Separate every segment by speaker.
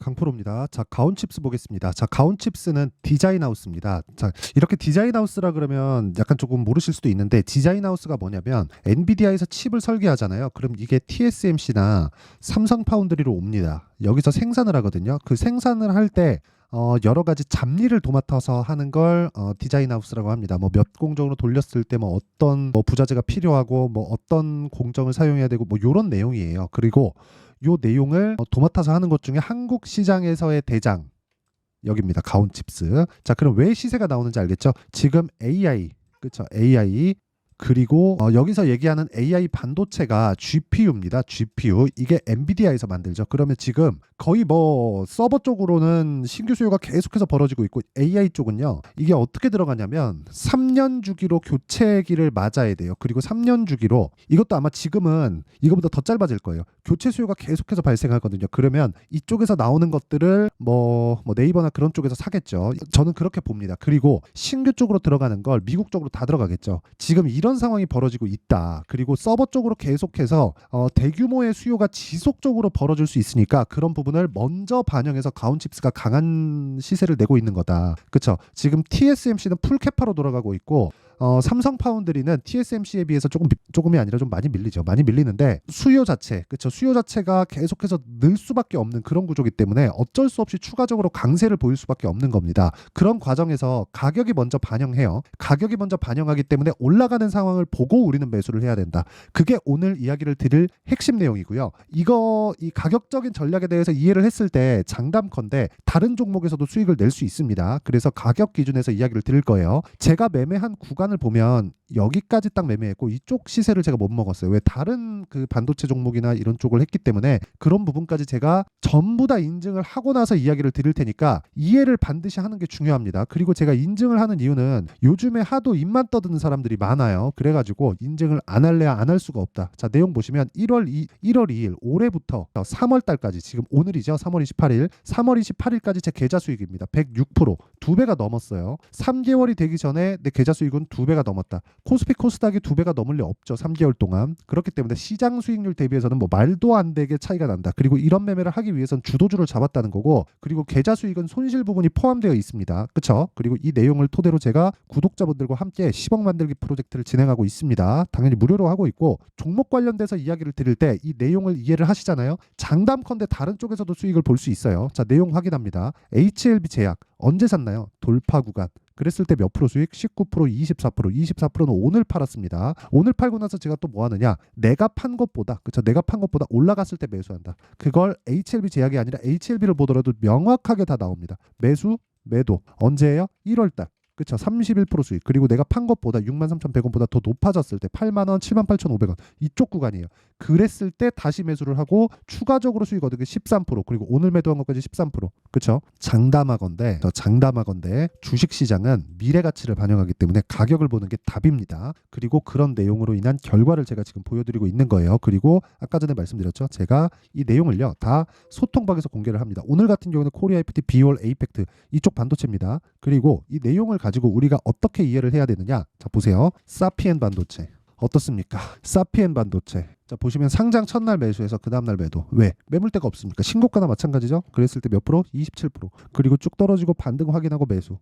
Speaker 1: 강프로입니다. 자, 가온칩스 보겠습니다. 자, 가온칩스는 디자인하우스입니다. 자, 이렇게 디자인하우스라 그러면 약간 조금 모르실 수도 있는데, 디자인하우스가 뭐냐면 엔비디아에서 칩을 설계하잖아요. 그럼 이게 TSMC나 삼성 파운드리로 옵니다. 여기서 생산을 하거든요. 그 생산을 할 때 여러 가지 잡일을 도맡아서 하는 걸 디자인하우스라고 합니다. 뭐 몇 공정으로 돌렸을 때 뭐 어떤 뭐 부자재가 필요하고 뭐 어떤 공정을 사용해야 되고 뭐 요런 내용이에요. 그리고 요 내용을 도맡아서 하는 것 중에 한국 시장에서의 대장 여기입니다. 가온칩스. 자, 그럼 왜 시세가 나오는지 알겠죠? 지금 AI, 그렇죠? AI 그리고 여기서 얘기하는 AI 반도체가 GPU입니다. GPU. 이게 엔비디아에서 만들죠. 그러면 지금 거의 뭐 서버 쪽으로는 신규 수요가 계속해서 벌어지고 있고, AI 쪽은요. 이게 어떻게 들어가냐면 3년 주기로 교체기를 맞아야 돼요. 그리고 3년 주기로 이것도 아마 지금은 이거보다 더 짧아질 거예요. 교체 수요가 계속해서 발생하거든요. 그러면 이쪽에서 나오는 것들을 뭐 네이버나 그런 쪽에서 사겠죠. 저는 그렇게 봅니다. 그리고 신규 쪽으로 들어가는 걸 미국 쪽으로 다 들어가겠죠. 지금 이런 상황이 벌어지고 있다. 그리고 서버 쪽으로 계속해서 대규모의 수요가 지속적으로 벌어질 수 있으니까 그런 부분을 먼저 반영해서 가온칩스가 강한 시세를 내고 있는 거다. 그렇죠? 지금 TSMC는 풀캐파로 돌아가고 있고, 삼성 파운드리는 TSMC에 비해서 조금이 아니라 좀 많이 밀리죠. 많이 밀리는데 수요 자체, 그렇죠? 수요 자체가 계속해서 늘 수밖에 없는 그런 구조이기 때문에 어쩔 수 없이 추가적으로 강세를 보일 수밖에 없는 겁니다. 그런 과정에서 가격이 먼저 반영해요. 가격이 먼저 반영하기 때문에 올라가는 상황을 보고 우리는 매수를 해야 된다. 그게 오늘 이야기를 드릴 핵심 내용이고요. 이 가격적인 전략에 대해서 이해를 했을 때 장담컨대 다른 종목에서도 수익을 낼 수 있습니다. 그래서 가격 기준에서 이야기를 드릴 거예요. 제가 매매한 구간을 보면 여기까지 딱 매매했고 이쪽 시세를 제가 못 먹었어요. 왜? 다른 그 반도체 종목이나 이런 쪽을 했기 때문에 그런 부분까지 제가 전부 다 인증을 하고 나서 이야기를 드릴 테니까 이해를 반드시 하는 게 중요합니다. 그리고 제가 인증을 하는 이유는 요즘에 하도 입만 떠드는 사람들이 많아요. 그래가지고 인증을 안 할래야 안 할 수가 없다. 자, 내용 보시면 1월 2일 올해부터 3월 달까지, 지금 오늘이죠. 3월 28일 3월 28일까지 제 계좌 수익입니다. 106%, 2배가 넘었어요. 3개월이 되기 전에 내 계좌 수익은 2배가 넘었다. 코스피 코스닥이 2배가 넘을 리 없죠. 3개월 동안. 그렇기 때문에 시장 수익률 대비해서는 뭐 말도 안 되게 차이가 난다. 그리고 이런 매매를 하기 위해선 주도주를 잡았다는 거고, 그리고 계좌 수익은 손실 부분이 포함되어 있습니다. 그렇죠? 그리고 이 내용을 토대로 제가 구독자분들과 함께 10억 만들기 프로젝트를 진행하고 있습니다. 당연히 무료로 하고 있고, 종목 관련돼서 이야기를 드릴 때 이 내용을 이해를 하시잖아요. 장담컨대 다른 쪽에서도 수익을 볼 수 있어요. 자, 내용 확인합니다. HLB 제약 언제 샀나요? 돌파 구간. 그랬을 때 몇 프로 수익? 19%, 24%, 24%는 오늘 팔았습니다. 오늘 팔고 나서 제가 또 뭐 하느냐? 내가 판 것보다, 그렇죠? 내가 판 것보다 올라갔을 때 매수한다. 그걸 HLB 제약이 아니라 HLB를 보더라도 명확하게 다 나옵니다. 매수, 매도. 언제예요? 1월 달. 그렇죠. 31% 수익. 그리고 내가 판 것보다 63,100원보다 더 높아졌을 때 8만 원, 78,500원. 이쪽 구간이에요. 그랬을 때 다시 매수를 하고 추가적으로 수익 얻은 게 13%. 그리고 오늘 매도한 것까지 13%. 그렇죠? 장담하건대 주식 시장은 미래 가치를 반영하기 때문에 가격을 보는 게 답입니다. 그리고 그런 내용으로 인한 결과를 제가 지금 보여드리고 있는 거예요. 그리고 아까 전에 말씀드렸죠. 제가 이 내용을요. 다 소통방에서 공개를 합니다. 오늘 같은 경우는 코리아 FT, 비올, 에이펙트 이쪽 반도체입니다. 그리고 이 내용을 가지고 우리가 어떻게 이해를 해야 되느냐? 자, 보세요. 사피엔 반도체 어떻습니까? 사피엔 반도체. 자, 보시면 상장 첫날 매수해서 그 다음날 매도. 왜? 매물대가 없습니까? 신고가나 마찬가지죠. 그랬을 때 몇 프로? 27%. 그리고 쭉 떨어지고 반등 확인하고 매수.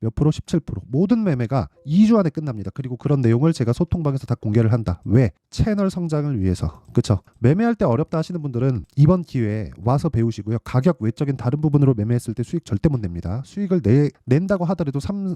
Speaker 1: 몇 프로? 17%. 모든 매매가 2주 안에 끝납니다. 그리고 그런 내용을 제가 소통방에서 다 공개를 한다. 왜? 채널 성장을 위해서. 그렇죠? 매매할 때 어렵다 하시는 분들은 이번 기회에 와서 배우시고요. 가격 외적인 다른 부분으로 매매했을 때 수익 절대 못 냅니다. 수익을 낸다고 하더라도 3년,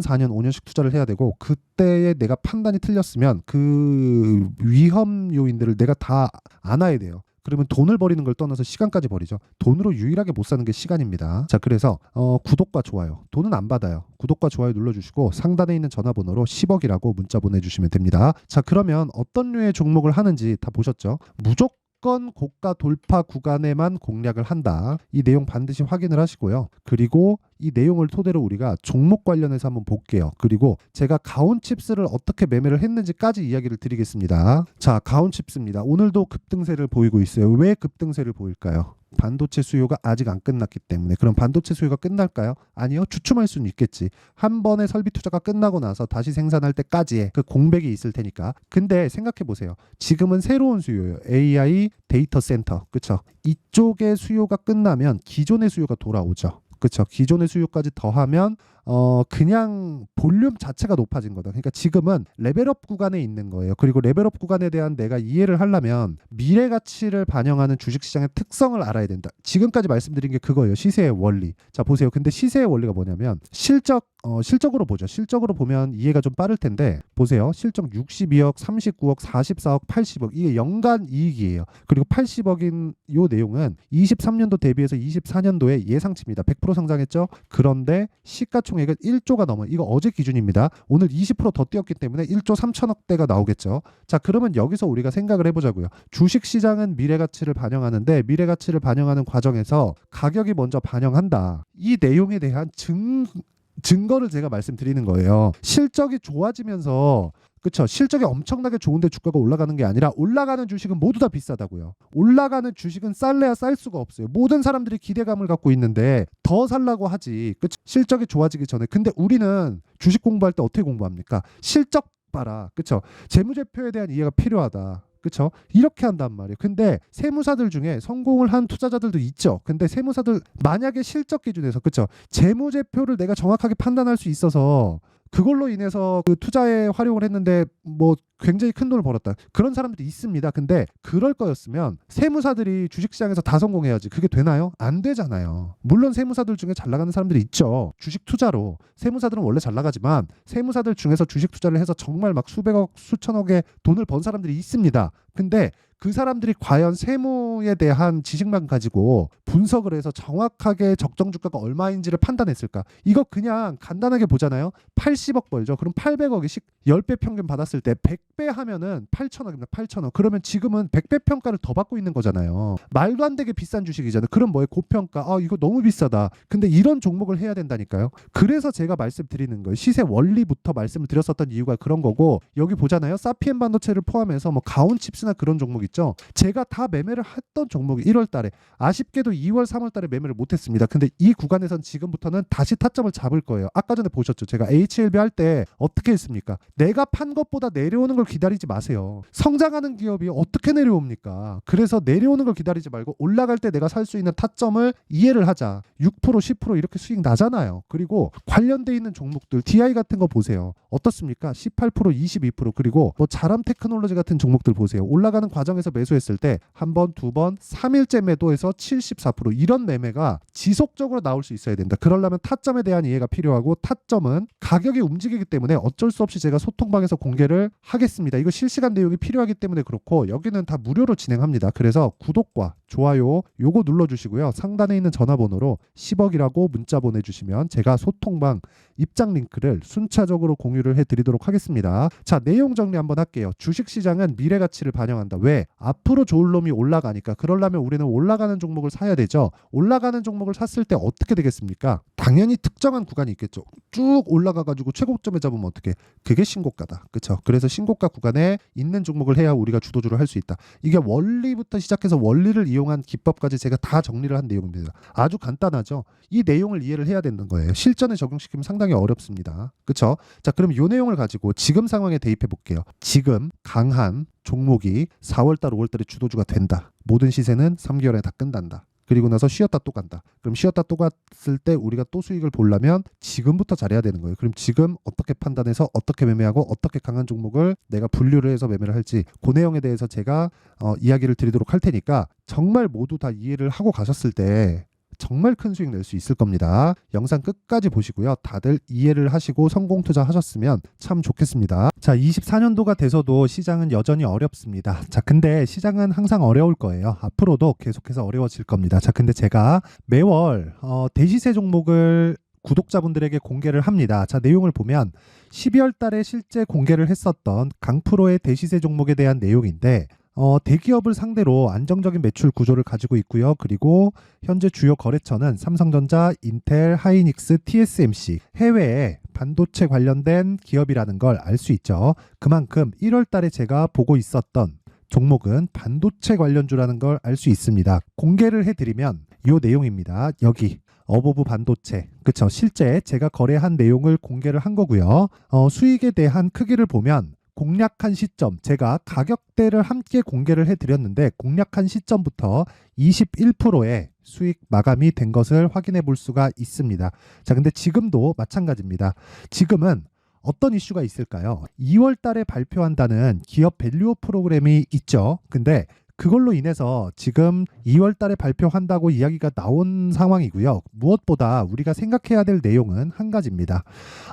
Speaker 1: 4년, 5년씩 투자를 해야 되고, 그때에 내가 판단이 틀렸으면 그 위험 요인들을 내가 다 안아야 돼요. 그러면 돈을 버리는 걸 떠나서 시간까지 버리죠. 돈으로 유일하게 못 사는 게 시간입니다. 자, 그래서 구독과 좋아요. 돈은 안 받아요. 구독과 좋아요 눌러주시고 상단에 있는 전화번호로 10억이라고 문자 보내주시면 됩니다. 자, 그러면 어떤 류의 종목을 하는지 다 보셨죠? 무조건 고가 돌파 구간에만 공략을 한다. 이 내용 반드시 확인을 하시고요. 그리고 이 내용을 토대로 우리가 종목 관련해서 한번 볼게요. 그리고 제가 가온칩스를 어떻게 매매를 했는지까지 이야기를 드리겠습니다. 자, 가온칩스입니다. 오늘도 급등세를 보이고 있어요. 왜 급등세를 보일까요? 반도체 수요가 아직 안 끝났기 때문에. 그럼 반도체 수요가 끝날까요? 아니요. 주춤할 수는 있겠지. 한 번의 설비 투자가 끝나고 나서 다시 생산할 때까지의 그 공백이 있을 테니까. 근데 생각해 보세요. 지금은 새로운 수요예요. AI 데이터 센터. 그쵸? 이쪽의 수요가 끝나면 기존의 수요가 돌아오죠. 그쵸? 기존의 수요까지 더하면 그냥 볼륨 자체가 높아진 거다. 그러니까 지금은 레벨업 구간에 있는 거예요. 그리고 레벨업 구간에 대한 내가 이해를 하려면 미래 가치를 반영하는 주식시장의 특성을 알아야 된다. 지금까지 말씀드린 게 그거예요. 시세의 원리. 자, 보세요. 근데 시세의 원리가 뭐냐면 실적으로 보죠. 실적으로 보면 이해가 좀 빠를 텐데 보세요. 실적 62억, 39억, 44억, 80억 이게 연간 이익이에요. 그리고 80억인 요 내용은 23년도 대비해서 24년도에 예상치입니다. 100% 상장했죠. 그런데 시가총액은 1조가 넘어요. 이거 어제 기준입니다. 오늘 20%더 뛰었기 때문에 1조 3천억대가 나오겠죠. 자, 그러면 여기서 우리가 생각을 해보자고요. 주식시장은 미래가치를 반영하는데 미래가치를 반영하는 과정에서 가격이 먼저 반영한다. 이 내용에 대한 증거를 제가 말씀드리는 거예요. 실적이 좋아지면서 그쵸? 실적이 엄청나게 좋은데 주가가 올라가는 게 아니라 올라가는 주식은 모두 다 비싸다고요. 올라가는 주식은 쌀래야 쌀 수가 없어요. 모든 사람들이 기대감을 갖고 있는데 더 살라고 하지. 그쵸? 실적이 좋아지기 전에. 근데 우리는 주식 공부할 때 어떻게 공부합니까? 실적 봐라. 그쵸? 재무제표에 대한 이해가 필요하다. 그쵸? 이렇게 한단 말이에요. 근데 세무사들 중에 성공을 한 투자자들도 있죠. 근데 세무사들 만약에 실적 기준에서 그쵸? 재무제표를 내가 정확하게 판단할 수 있어서 그걸로 인해서 그 투자에 활용을 했는데 뭐 굉장히 큰 돈을 벌었다. 그런 사람들이 있습니다. 근데 그럴 거였으면 세무사들이 주식시장에서 다 성공해야지. 그게 되나요? 안 되잖아요. 물론 세무사들 중에 잘 나가는 사람들이 있죠. 주식 투자로. 세무사들은 원래 잘 나가지만 세무사들 중에서 주식 투자를 해서 정말 막 수백억, 수천억의 돈을 번 사람들이 있습니다. 근데 그 사람들이 과연 세무에 대한 지식만 가지고 분석을 해서 정확하게 적정 주가가 얼마인지를 판단했을까? 이거 그냥 간단하게 보잖아요. 80억 벌죠. 그럼 800억이 10배 평균 받았을 때 100배 하면은 8천억입니다. 8천억. 그러면 지금은 100배 평가를 더 받고 있는 거잖아요. 말도 안 되게 비싼 주식이잖아요. 그럼 뭐예요? 고평가. 이거 너무 비싸다. 근데 이런 종목을 해야 된다니까요. 그래서 제가 말씀드리는 거예요. 시세 원리부터 말씀을 드렸었던 이유가 그런 거고 여기 보잖아요. 사피엔 반도체를 포함해서 뭐 가온칩스나 그런 종목 있죠. 제가 다 매매를 했던 종목이 1월 달에 아쉽게도 2월 3월 달에 매매를 못했습니다. 근데 이 구간에선 지금부터는 다시 타점을 잡을 거예요. 아까 전에 보셨죠. 제가 HLB 할 때 어떻게 했습니까? 내가 판 것보다 내려오는 걸 기다리지 마세요. 성장하는 기업이 어떻게 내려옵니까? 그래서 내려오는 걸 기다리지 말고 올라갈 때 내가 살 수 있는 타점을 이해를 하자. 6% 10% 이렇게 수익 나잖아요. 그리고 관련돼 있는 종목들 DI 같은 거 보세요. 어떻습니까? 18% 22% 그리고 뭐 자람 테크놀로지 같은 종목들 보세요. 올라가는 과정에서 매수했을 때 한 번, 두 번, 3일째 매도해서 74% 이런 매매가 지속적으로 나올 수 있어야 된다. 그러려면 타점에 대한 이해가 필요하고 타점은 가격이 움직이기 때문에 어쩔 수 없이 제가 소통방에서 공개를 하겠습니다. 이거 실시간 내용이 필요하기 때문에 그렇고 여기는 다 무료로 진행합니다. 그래서 구독과 좋아요 요거 눌러주시고요. 상단에 있는 전화번호로 10억이라고 문자 보내주시면 제가 소통방 입장 링크를 순차적으로 공유를 해드리도록 하겠습니다. 자, 내용 정리 한번 할게요. 주식시장은 미래가치를 반영한다. 왜? 앞으로 좋을 놈이 올라가니까. 그러려면 우리는 올라가는 종목을 사야 되죠. 올라가는 종목을 샀을 때 어떻게 되겠습니까? 당연히 특정한 구간이 있겠죠. 쭉 올라가가지고 최고점에 잡으면 어떻게? 그게 신고가다. 그렇죠? 그래서 신고가 구간에 있는 종목을 해야 우리가 주도주를 할 수 있다. 이게 원리부터 시작해서 원리를 이용한 기법까지 제가 다 정리를 한 내용입니다. 아주 간단하죠. 이 내용을 이해를 해야 되는 거예요. 실전에 적용시키면 상당히 어렵습니다. 그렇죠? 자, 그럼 이 내용을 가지고 지금 상황에 대입해 볼게요. 지금 강한 종목이 4월달 5월달에 주도주가 된다. 모든 시세는 3개월에 다 끝난다. 그리고 나서 쉬었다 또 간다. 그럼 쉬었다 또 갔을 때 우리가 또 수익을 보려면 지금부터 잘해야 되는 거예요. 그럼 지금 어떻게 판단해서 어떻게 매매하고 어떻게 강한 종목을 내가 분류를 해서 매매를 할지 그 내용에 대해서 제가 이야기를 드리도록 할 테니까 정말 모두 다 이해를 하고 가셨을 때 정말 큰 수익 낼 수 있을 겁니다. 영상 끝까지 보시고요. 다들 이해를 하시고 성공 투자하셨으면 참 좋겠습니다. 자, 24년도가 돼서도 시장은 여전히 어렵습니다. 자, 근데 시장은 항상 어려울 거예요. 앞으로도 계속해서 어려워질 겁니다. 자, 근데 제가 매월 대시세 종목을 구독자분들에게 공개를 합니다. 자, 내용을 보면 12월 달에 실제 공개를 했었던 강프로의 대시세 종목에 대한 내용인데 대기업을 상대로 안정적인 매출 구조를 가지고 있고요. 그리고 현재 주요 거래처는 삼성전자, 인텔, 하이닉스, TSMC, 해외에 반도체 관련된 기업이라는 걸 알 수 있죠. 그만큼 1월 달에 제가 보고 있었던 종목은 반도체 관련주라는 걸 알 수 있습니다. 공개를 해드리면 이 내용입니다. 여기 어보브 반도체, 그쵸? 실제 제가 거래한 내용을 공개를 한 거고요. 수익에 대한 크기를 보면 공략한 시점, 제가 가격대를 함께 공개를 해드렸는데 공략한 시점부터 21%의 수익 마감이 된 것을 확인해 볼 수가 있습니다. 자, 근데 지금도 마찬가지입니다. 지금은 어떤 이슈가 있을까요? 2월 달에 발표한다는 기업 밸류업 프로그램이 있죠. 근데 그걸로 인해서 지금 2월 달에 발표한다고 이야기가 나온 상황이고요. 무엇보다 우리가 생각해야 될 내용은 한 가지입니다.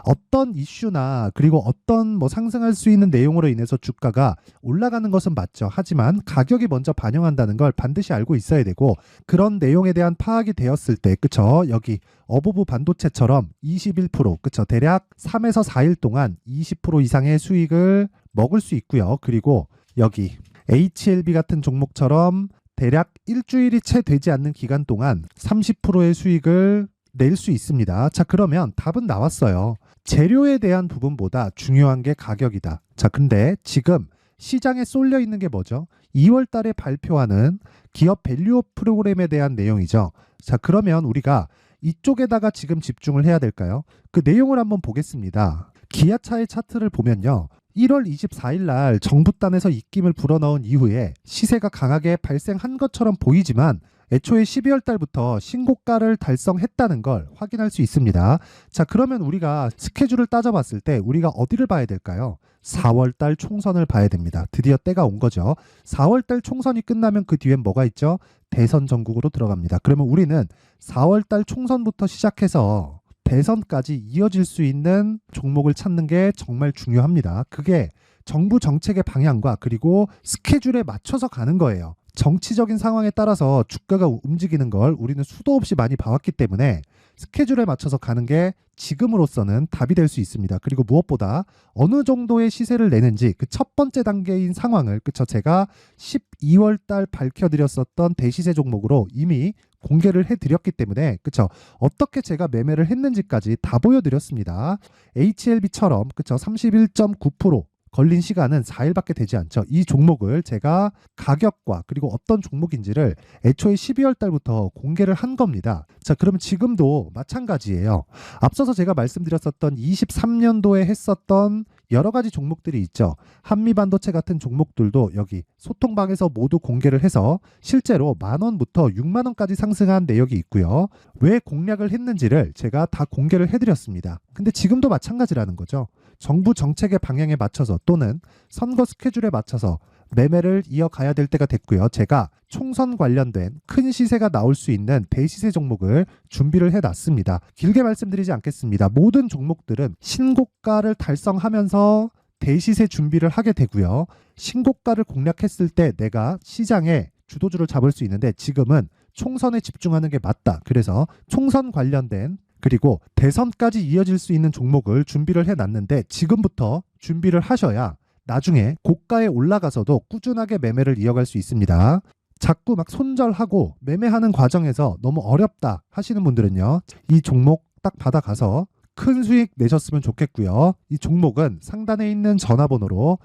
Speaker 1: 어떤 이슈나 그리고 어떤 상승할 수 있는 내용으로 인해서 주가가 올라가는 것은 맞죠. 하지만 가격이 먼저 반영한다는 걸 반드시 알고 있어야 되고, 그런 내용에 대한 파악이 되었을 때, 그쵸? 여기 어보브 반도체처럼 21%, 그쵸? 대략 3에서 4일 동안 20% 이상의 수익을 먹을 수 있고요. 그리고 여기 HLB 같은 종목처럼 대략 일주일이 채 되지 않는 기간 동안 30%의 수익을 낼 수 있습니다. 자, 그러면 답은 나왔어요. 재료에 대한 부분보다 중요한 게 가격이다. 자, 근데 지금 시장에 쏠려 있는 게 뭐죠? 2월 달에 발표하는 기업 밸류업 프로그램에 대한 내용이죠. 자, 그러면 우리가 이쪽에다가 지금 집중을 해야 될까요? 그 내용을 한번 보겠습니다. 기아차의 차트를 보면요. 1월 24일 날 정부단에서 입김을 불어넣은 이후에 시세가 강하게 발생한 것처럼 보이지만 애초에 12월 달부터 신고가를 달성했다는 걸 확인할 수 있습니다. 자, 그러면 우리가 스케줄을 따져봤을 때 우리가 어디를 봐야 될까요? 4월 달 총선을 봐야 됩니다. 드디어 때가 온 거죠. 4월 달 총선이 끝나면 그 뒤엔 뭐가 있죠? 대선 전국으로 들어갑니다. 그러면 우리는 4월 달 총선부터 시작해서 대선까지 이어질 수 있는 종목을 찾는 게 정말 중요합니다. 그게 정부 정책의 방향과 그리고 스케줄에 맞춰서 가는 거예요. 정치적인 상황에 따라서 주가가 움직이는 걸 우리는 수도 없이 많이 봐왔기 때문에 스케줄에 맞춰서 가는 게 지금으로서는 답이 될 수 있습니다. 그리고 무엇보다 어느 정도의 시세를 내는지 그 첫 번째 단계인 상황을, 그쵸? 제가 12월 달 밝혀드렸었던 대시세 종목으로 이미 공개를 해드렸기 때문에, 그쵸? 어떻게 제가 매매를 했는지까지 다 보여드렸습니다. HLB처럼, 그쵸? 31.9% 걸린 시간은 4일밖에 되지 않죠. 이 종목을 제가 가격과 그리고 어떤 종목인지를 애초에 12월 달부터 공개를 한 겁니다. 자, 그러면 지금도 마찬가지예요. 앞서서 제가 말씀드렸었던 23년도에 했었던 여러 가지 종목들이 있죠. 한미반도체 같은 종목들도 여기 소통방에서 모두 공개를 해서 실제로 10,000원부터 60,000원까지 상승한 내역이 있고요. 왜 공략을 했는지를 제가 다 공개를 해드렸습니다. 근데 지금도 마찬가지라는 거죠. 정부 정책의 방향에 맞춰서 또는 선거 스케줄에 맞춰서 매매를 이어가야 될 때가 됐고요. 제가 총선 관련된 큰 시세가 나올 수 있는 대시세 종목을 준비를 해놨습니다. 길게 말씀드리지 않겠습니다. 모든 종목들은 신고가를 달성하면서 대시세 준비를 하게 되고요. 신고가를 공략했을 때 내가 시장에 주도주를 잡을 수 있는데 지금은 총선에 집중하는 게 맞다. 그래서 총선 관련된 그리고 대선까지 이어질 수 있는 종목을 준비를 해놨는데 지금부터 준비를 하셔야 나중에 고가에 올라가서도 꾸준하게 매매를 이어갈 수 있습니다. 자꾸 막 손절하고 매매하는 과정에서 너무 어렵다 하시는 분들은요. 이 종목 딱 받아가서 큰 수익 내셨으면 좋겠고요. 이 종목은 상단에 있는 전화번호로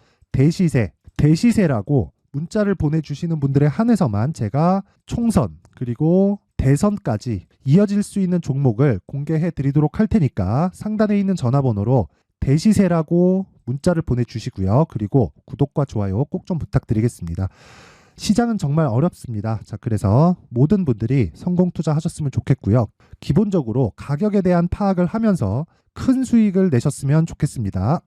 Speaker 1: 대시세라고 문자를 보내주시는 분들에 한해서만 제가 총선 그리고 대선까지 이어질 수 있는 종목을 공개해 드리도록 할 테니까 상단에 있는 전화번호로 대시세라고 문자를 보내주시고요. 그리고 구독과 좋아요 꼭 좀 부탁드리겠습니다. 시장은 정말 어렵습니다. 자, 그래서 모든 분들이 성공 투자하셨으면 좋겠고요. 기본적으로 가격에 대한 파악을 하면서 큰 수익을 내셨으면 좋겠습니다.